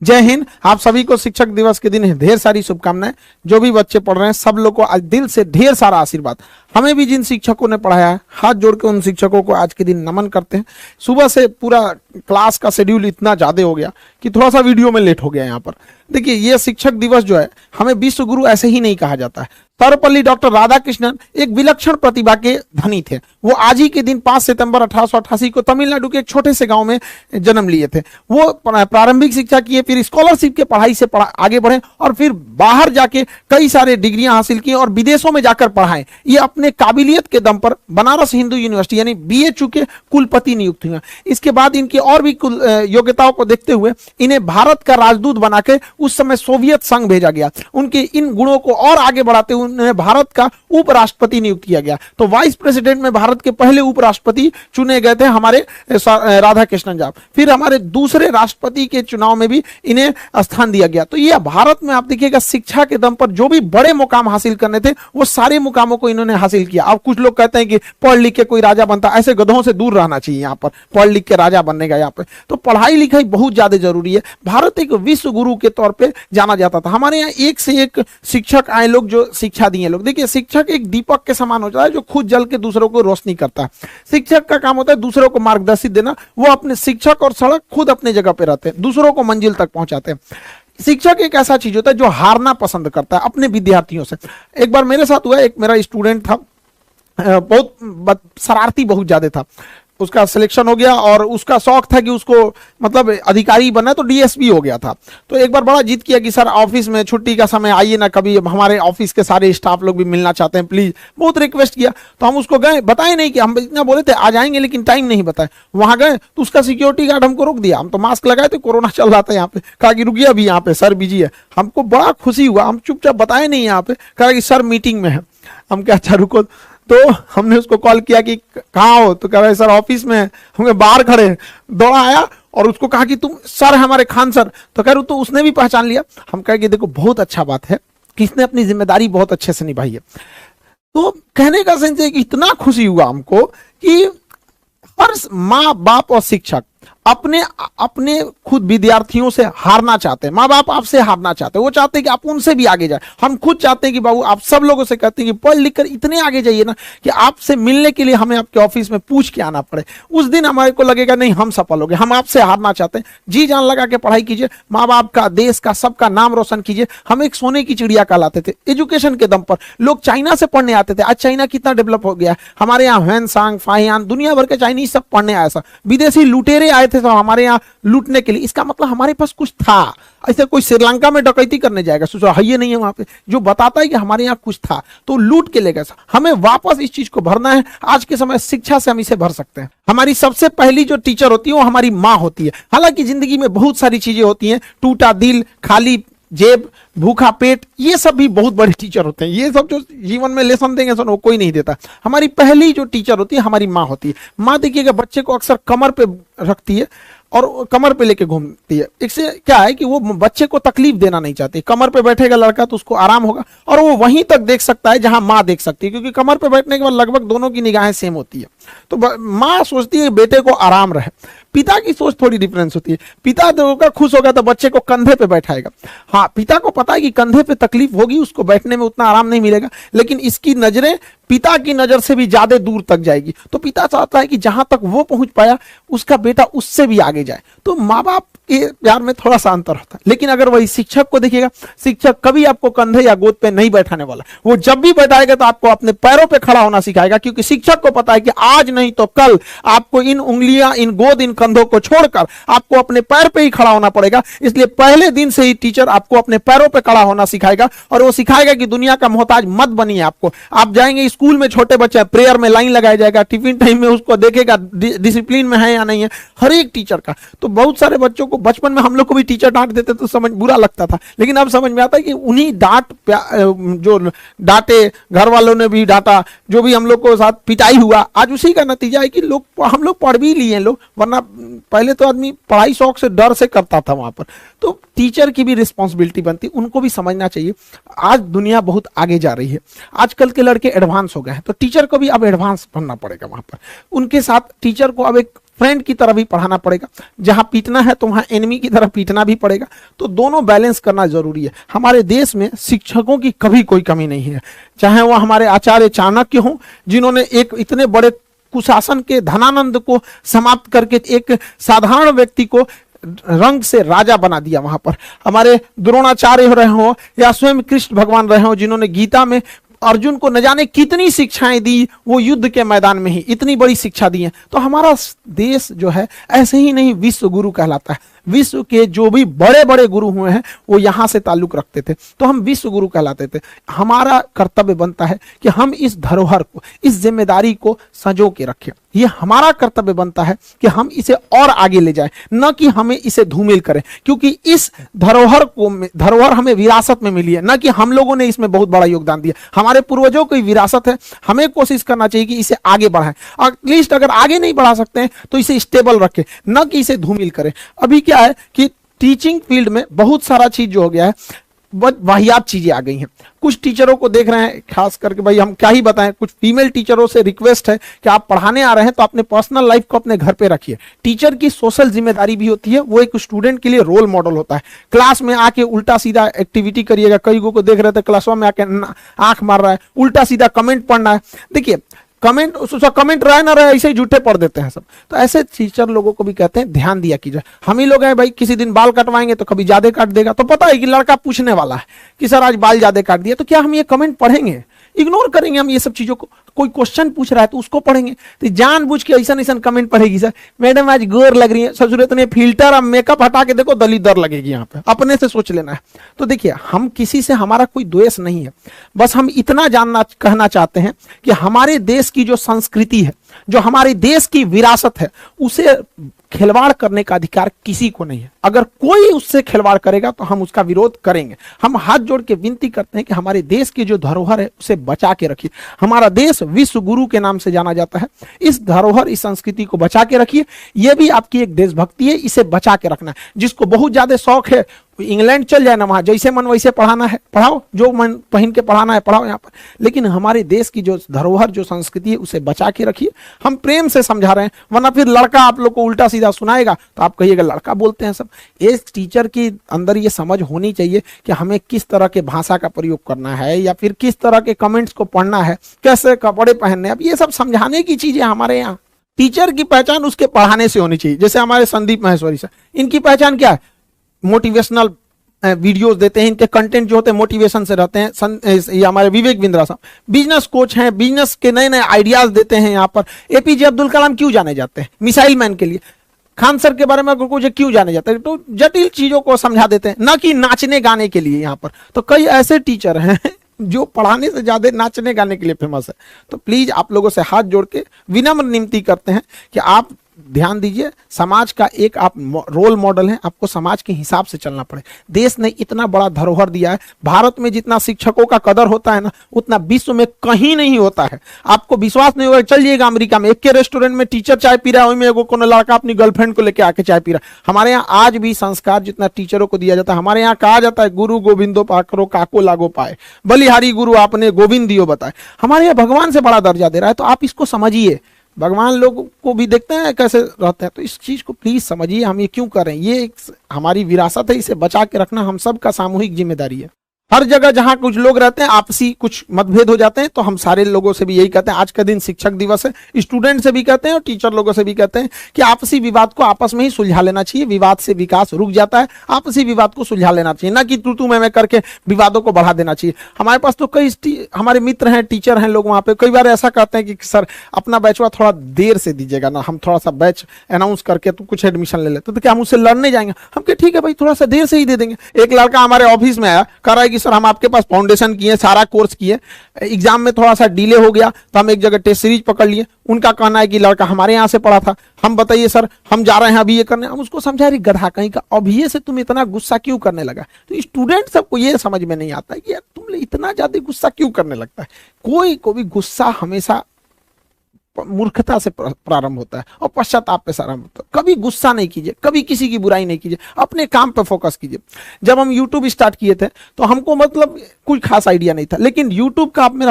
जय हिंद। आप सभी को शिक्षक दिवस के दिन ढेर सारी शुभकामनाएं। जो भी बच्चे पढ़ रहे हैं सब लोग को आज दिल से ढेर सारा आशीर्वाद। हमें भी जिन शिक्षकों ने पढ़ाया है हाथ जोड़ के उन शिक्षकों को आज के दिन नमन करते हैं। सुबह से पूरा क्लास का शेड्यूल इतना ज्यादा हो गया कि थोड़ा सा वीडियो में लेट हो गया यहाँ पर। देखिए, ये शिक्षक दिवस जो है हमें विश्व गुरु ऐसे ही नहीं कहा जाता है। सर्वपल्ली डॉक्टर राधाकृष्णन एक विलक्षण प्रतिभा के धनी थे। वो आज ही के दिन 5 सितंबर 1888 को तमिलनाडु के एक छोटे से गांव में जन्म लिए थे। वो प्रारंभिक शिक्षा किए, फिर स्कॉलरशिप के पढ़ाई से आगे बढ़े और फिर बाहर जाके कई सारे डिग्रियां हासिल की और विदेशों में जाकर पढ़ाएं। ये अपने काबिलियत के दम पर बनारस हिंदू यूनिवर्सिटी यानी BHU के कुलपति नियुक्त हुए। इसके बाद इनकी और भी योग्यताओं को देखते हुए इन्हें भारत का राजदूत बनाकर उस समय सोवियत संघ भेजा गया। उनके इन गुणों को और आगे बढ़ाते हुए उन्हें भारत का उपराष्ट्रपति नियुक्त किया गया। तो वाइस प्रेसिडेंट में भारत के पहले उपराष्ट्रपति चुने गए थे हमारे राधाकृष्णन जी। फिर हमारे दूसरे राष्ट्रपति के चुनाव में भी इन्हें स्थान दिया गया। तो ये भारत में आप देखिएगा शिक्षा के दम पर जो भी बड़े मुकाम हासिल करने थे वो सारे मुकामों को इन्होंने हासिल किया। अब कुछ लोग कहते हैं कि पढ़ लिख के कोई राजा बनता, ऐसे गधों से दूर रहना चाहिए। यहाँ पर पढ़ लिख के राजा बनने का यहाँ पे तो पढ़ाई लिखाई बहुत ज्यादा जरूरी है। भारत एक विश्व गुरु के तौर पे जाना जाता था। हमारे यहाँ एक से एक शिक्षक आए लोग जो शिक्षा दिए लोग। देखिए, शिक्षक एक दीपक के समान होता है जो खुद जल के दूसरों को रोशनी करता है। शिक्षक का काम होता है दूसरों को मार्गदर्शित देना। वो अपने शिक्षक और सड़क खुद अपने जगह पे रहते हैं, दूसरों को मंजिल तक पहुंचाते हैं। शिक्षक एक ऐसा चीज होता है जो हारना पसंद करता है अपने विद्यार्थियों से। एक बार मेरे साथ हुआ, एक मेरा स्टूडेंट था, बहुत शरारती बहुत ज्यादा था। उसका सिलेक्शन हो गया और उसका शौक था कि उसको मतलब अधिकारी बनना, तो DSP हो गया था। तो एक बार बड़ा जिद किया कि सर ऑफिस में छुट्टी का समय आइए ना कभी, हमारे ऑफिस के सारे स्टाफ लोग भी मिलना चाहते हैं प्लीज। बहुत रिक्वेस्ट किया तो हम उसको गए, बताए नहीं कि हम इतना बोले थे आ जाएंगे लेकिन टाइम नहीं बताए। वहां गए तो उसका सिक्योरिटी गार्ड हमको रोक दिया। हम तो मास्क लगाए थे, कोरोना चल रहा था यहाँ पे। कहा कि रुकिए अभी यहाँ पे सर बिजी है। हमको बड़ा खुशी हुआ, हम चुपचाप बताए नहीं यहाँ पे। कहा कि सर मीटिंग में है। हम क्या अच्छा रुको। तो हमने उसको कॉल किया कि कहाँ हो, तो कह रहे सर ऑफिस में है। हम बाहर खड़े हैं। दौड़ा आया और उसको कहा कि तुम सर हमारे खान सर। तो कह रहे तो उसने भी पहचान लिया। हम कहे कि देखो बहुत अच्छा बात है कि इसने अपनी जिम्मेदारी बहुत अच्छे से निभाई है। तो कहने का सेंस है कि इतना खुशी हुआ हमको कि हर माँ बाप और शिक्षक अपने अपने खुद विद्यार्थियों से हारना चाहते हैं। माँ बाप आपसे हारना चाहते हैं, वो चाहते हैं कि आप उनसे भी आगे जाए। हम खुद चाहते हैं कि बाबू आप सब लोगों से कहते हैं कि पढ़ लिख कर इतने आगे जाइए ना कि आपसे मिलने के लिए हमें आपके ऑफिस में पूछ के आना पड़े। उस दिन हमारे को लगेगा नहीं हम सफल हो गए। हम आपसे हारना चाहते हैं। जी जान लगा के पढ़ाई कीजिए, माँ बाप का, देश का, सबका नाम रोशन कीजिए। हम एक सोने की चिड़िया कहलाते थे एजुकेशन के दम पर। लोग चाइना से पढ़ने आते थे। आज चाइना कितना डेवलप हो गया है। हमारे यहाँ ह्वेनसांग, फाहियान, दुनिया भर के चाइनीज सब पढ़ने आए। विदेशी लुटेरे आए थे सब हमारे यहाँ लूटने के लिए। इसका मतलब हमारे पास कुछ था। ऐसे कोई श्रीलंका में डकैती करने जाएगा, सोचो है ये नहीं है वहां पे, जो बताता है कि हमारे यहाँ कुछ था तो लूट के ले गए। हमें वापस इस चीज को भरना है। आज के समय शिक्षा से हम इसे भर सकते हैं। हमारी सबसे पहली जो टीचर होती है वो हमारी माँ होती है। हालांकि जिंदगी में बहुत सारी चीजें होती हैं, टूटा दिल, खाली जेब, भूखा पेट, ये सब भी बहुत बड़े टीचर होते हैं। ये सब जो जीवन में लेसन देंगे वो कोई नहीं देता। हमारी पहली जो टीचर होती है हमारी माँ होती है। माँ देखिएगा बच्चे को अक्सर कमर पे रखती है और कमर पे लेके घूमती है। इससे क्या है कि वो बच्चे को तकलीफ देना नहीं चाहती। कमर पे बैठेगा लड़का तो उसको आराम होगा और वो वहीं तक देख सकता है जहां माँ देख सकती है, क्योंकि कमर पे बैठने के बाद लगभग दोनों की निगाहें सेम होती है। तो माँ सोचती है बेटे को आराम रहे। पिता की सोच थोड़ी डिफरेंस होती है। पिता होगा खुश होगा तो बच्चे को कंधे पे बैठाएगा। हाँ, पिता को पता है कि कंधे पे तकलीफ होगी, उसको बैठने में उतना आराम नहीं मिलेगा, लेकिन इसकी नजरें पिता की नजर से भी ज्यादा दूर तक जाएगी। तो पिता चाहता है कि जहां तक वो पहुंच पाया उसका बेटा उससे भी आगे जाए। तो माँ बाप के प्यार में थोड़ा सा अंतर होता है। लेकिन अगर वही शिक्षक को देखिएगा, शिक्षक कभी आपको कंधे या गोद पे नहीं बैठाने वाला। वो जब भी बैठाएगा तो आपको अपने पैरों पे खड़ा होना सिखाएगा, क्योंकि शिक्षक को पता है कि आज नहीं तो कल आपको इन उंगलियां, इन गोद, इन कंधों को छोड़कर आपको अपने पैर पे ही खड़ा होना पड़ेगा। इसलिए पहले दिन से ही टीचर आपको अपने पैरों पे खड़ा होना सिखाएगा और वो सिखाएगा कि दुनिया का मोहताज मत बनिए। आपको आप जाएंगे स्कूल में, छोटे बच्चे प्रेयर में लाइन लगाया जाएगा, टिफिन टाइम में उसको देखेगा डिसिप्लिन में है या नहीं है, हर एक टीचर का। तो बहुत सारे बच्चों को बचपन में हम लोग को भी टीचर डांट देते तो समझ बुरा लगता था, लेकिन अब समझ में आता है कि उन्हीं जो डांटे, घर वालों ने भी डांटा, जो भी हम लोग को साथ पिटाई हुआ, आज उसी का नतीजा है कि हम लोग पढ़ भी लिए लोग। वरना पहले तो आदमी पढ़ाई शौक से डर से करता था वहां पर। तो टीचर की भी रिस्पॉन्सिबिलिटी बनती, उनको भी समझना चाहिए। आज दुनिया बहुत आगे जा रही है, आजकल के लड़के एडवांस हो गए हैं, तो टीचर को भी अब एडवांस बनना पड़ेगा वहां पर। उनके साथ टीचर को अब एक फ्रेंड की तरह भी पढ़ाना पड़ेगा, जहां पीटना है तो वहां एनिमी की तरह पीटना भी पड़ेगा। तो दोनों बैलेंस करना जरूरी है। हमारे देश में शिक्षकों की कभी कोई कमी नहीं है, चाहे वह हमारे आचार्य चाणक्य हों, जिन्होंने एक इतने बड़े कुशासन के धनानंद को समाप्त करके एक साधारण व्यक्ति को रंग से राजा बना दिया। वहां पर हमारे द्रोणाचार्य रहे हो या स्वयं कृष्ण भगवान रहे हो, जिन्होंने गीता में अर्जुन को न जाने कितनी शिक्षाएं दी, वो युद्ध के मैदान में ही इतनी बड़ी शिक्षा दी है। तो हमारा देश जो है ऐसे ही नहीं विश्व गुरु कहलाता है। विश्व के जो भी बड़े बड़े गुरु हुए हैं वो यहां से ताल्लुक रखते थे, तो हम विश्व गुरु कहलाते थे। हमारा कर्तव्य बनता है कि हम इस धरोहर को, इस जिम्मेदारी को संजो के रखें। ये हमारा कर्तव्य बनता है कि हम इसे और आगे ले जाएं, न कि हमें इसे धूमिल करें, क्योंकि इस धरोहर हमें विरासत में मिली है, न कि हम लोगों ने इसमें बहुत बड़ा योगदान दिया। हमारे पूर्वजों की विरासत है, हमें कोशिश करना चाहिए कि इसे आगे बढ़ाएं। एटलीस्ट अगर आगे नहीं बढ़ा सकते हैं तो इसे स्टेबल रखें, न कि इसे धूमिल करें। अभी क्या है कि टीचिंग फील्ड में बहुत सारा चीज जो हो गया है, वाहियात चीजें आ गई हैं। कुछ टीचरों को देख रहे हैं, खास करके भाई हम क्या ही बताएं, कुछ फीमेल टीचरों से रिक्वेस्ट है कि आप पढ़ाने आ रहे हैं तो अपने पर्सनल लाइफ को अपने घर पे रखिए। टीचर की सोशल जिम्मेदारी भी होती है, वो एक स्टूडेंट के लिए रोल मॉडल होता है। क्लास में आके उल्टा सीधा एक्टिविटी करिएगा। कई को देख रहे थे क्लासों में आके आंख मार रहा है, उल्टा सीधा कमेंट पढ़ना है। देखिए कमेंट रहे ना रहे ऐसे ही झूठे पढ़ देते हैं सब। तो ऐसे टीचर लोगों को भी कहते हैं ध्यान दिया कीजिए। हम ही लोग हैं भाई, किसी दिन बाल कटवाएंगे तो कभी ज्यादा काट देगा, तो पता है कि लड़का पूछने वाला है कि सर आज बाल ज्यादा काट दिया, तो क्या हम ये कमेंट पढ़ेंगे? इग्नोर करेंगे हम ये सब चीजों को। कोई क्वेश्चन पूछ रहा है तो उसको पढ़ेंगे, तो जानबूझ के ऐसा ऐसा कमेंट पढ़ेगी, सर मैडम आज गोर लग रही है, ससुर इतने फिल्टर अब मेकअप हटा के देखो दलिदर लगेगी। यहाँ पे अपने से सोच लेना है। तो देखिए हम किसी से, हमारा कोई द्वेष नहीं है, बस हम इतना कहना चाहते हैं कि हमारे देश की जो संस्कृति है, जो हमारे देश की विरासत है, उसे खिलवाड़ करने का अधिकार किसी को नहीं है। अगर कोई उससे खिलवाड़ करेगा तो हम उसका विरोध करेंगे। हम हाथ जोड़ के विनती करते हैं कि हमारे देश की जो धरोहर है उसे बचा के रखिए। हमारा देश विश्व गुरु के नाम से जाना जाता है। इस धरोहर, इस संस्कृति को बचा के रखिए। यह भी आपकी एक देशभक्ति है, इसे बचा के रखना है। जिसको बहुत ज्यादा शौक है इंग्लैंड चल जाए ना, वहां जैसे मन वैसे पढ़ाना है पढ़ाओ, जो मन पहन के पढ़ाना है पढ़ाओ यहाँ पर, लेकिन हमारे देश की जो धरोहर, जो संस्कृति है, उसे बचा के रखिए। हम प्रेम से समझा रहे हैं, वरना फिर लड़का आप लोग को उल्टा सीधा सुनाएगा तो आप कहिएगा लड़का बोलते हैं सब। एक टीचर की अंदर ये समझ होनी चाहिए कि हमें किस तरह के भाषा का प्रयोग करना है, या फिर किस तरह के कमेंट्स को पढ़ना है, कैसे कपड़े पहनने। अब ये सब समझाने की चीजें हमारे यहाँ। टीचर की पहचान उसके पढ़ाने से होनी चाहिए। जैसे हमारे संदीप महेश्वरी सर, इनकी पहचान क्या है? मोटिवेशनल वीडियोस देते हैं, इनके कंटेंट जो होते हैं मोटिवेशन से रहते हैं। ये हमारे विवेक बिंद्रा साहब बिजनेस कोच हैं, बिजनेस के नए नए आइडियाज देते हैं। यहाँ पर एपीजे अब्दुल कलाम क्यों जाने जाते हैं? मिसाइल मैन के लिए। खान सर के बारे में कुछ क्यों जाने जाते हैं? तो जटिल चीजों को समझा देते हैं, ना कि नाचने गाने के लिए। यहाँ पर तो कई ऐसे टीचर हैं जो पढ़ाने से ज्यादा नाचने गाने के लिए फेमस है। तो प्लीज आप लोगों से हाथ जोड़ के विनम्र विनती करते हैं कि आप ध्यान दीजिए। समाज का एक आप रोल मॉडल हैं, आपको समाज के हिसाब से चलना पड़े। देश ने इतना बड़ा धरोहर दिया है। भारत में जितना शिक्षकों का कदर होता है ना, उतना विश्व में कहीं नहीं होता है। आपको विश्वास नहीं होगा, चलिएगा अमेरिका में, एक के रेस्टोरेंट में टीचर चाय पी रहा है, वहीं में एगो कोनो लड़का अपनी गर्लफ्रेंड को लेकर आके चाय पी रहा है। हमारे यहाँ आज भी संस्कार जितना टीचरों को दिया जाता है, हमारे यहाँ कहा जाता है गुरु गोविंदो पाकरो काको लागो पाए, बलिहारी गुरु आपने गोविंद दियो बताए। हमारे यहाँ भगवान से बड़ा दर्जा दे रहा है। तो आप इसको समझिए। भगवान लोग को भी देखते हैं कैसे रहते हैं, तो इस चीज को प्लीज समझिए। हम ये क्यों कर रहे हैं? ये हमारी विरासत है, इसे बचा के रखना हम सब का सामूहिक जिम्मेदारी है। हर जगह जहां कुछ लोग रहते हैं, आपसी कुछ मतभेद हो जाते हैं, तो हम सारे लोगों से भी यही कहते हैं। आज का दिन शिक्षक दिवस है, स्टूडेंट से भी कहते हैं और टीचर लोगों से भी कहते हैं कि आपसी विवाद को आपस में ही सुलझा लेना चाहिए। विवाद से विकास रुक जाता है। आपसी विवाद को सुलझा लेना चाहिए, ना कि तू मैं करके विवादों को बढ़ा देना चाहिए। हमारे पास तो कई हमारे मित्र हैं, टीचर हैं लोग, वहां पे कई बार ऐसा कहते हैं कि सर अपना बैचवा थोड़ा देर से दीजिएगा ना, हम थोड़ा सा बैच अनाउंस करके तो कुछ एडमिशन ले लेते, तो क्या हम उससे लड़ने जाएंगे? हम कहे ठीक है भाई, थोड़ा सा देर से ही दे देंगे। एक लड़का हमारे ऑफिस में आया, कह रहा है कि सर हम आपके पास फाउंडेशन किए, सारा कोर्स किए, एग्जाम में थोड़ा सा डिले हो गया तो हम एक जगह टेस्ट सीरीज पकड़ लिए। उनका कहना है कि लड़का हमारे यहाँ से पढ़ा था, हम बताइए सर हम जा रहे हैं अभी ये करने। हम उसको समझा रही गधा कहीं का, अभी से तुम इतना गुस्सा क्यों करने लगा? तो स्टूडेंट सबको ये समझ में नहीं आता है कि यार तुम इतना ज्यादा गुस्सा क्यों करने लगता है। कोई को भी गुस्सा हमेशा मूर्खता से प्रारंभ होता है और पश्चाताप पे आरंभ होता है। कभी गुस्सा नहीं कीजिए, कभी किसी की बुराई नहीं कीजिए, अपने काम पे फोकस कीजिए। जब हम YouTube स्टार्ट किए थे तो हमको मतलब कोई खास आइडिया नहीं था, लेकिन YouTube का आप मेरा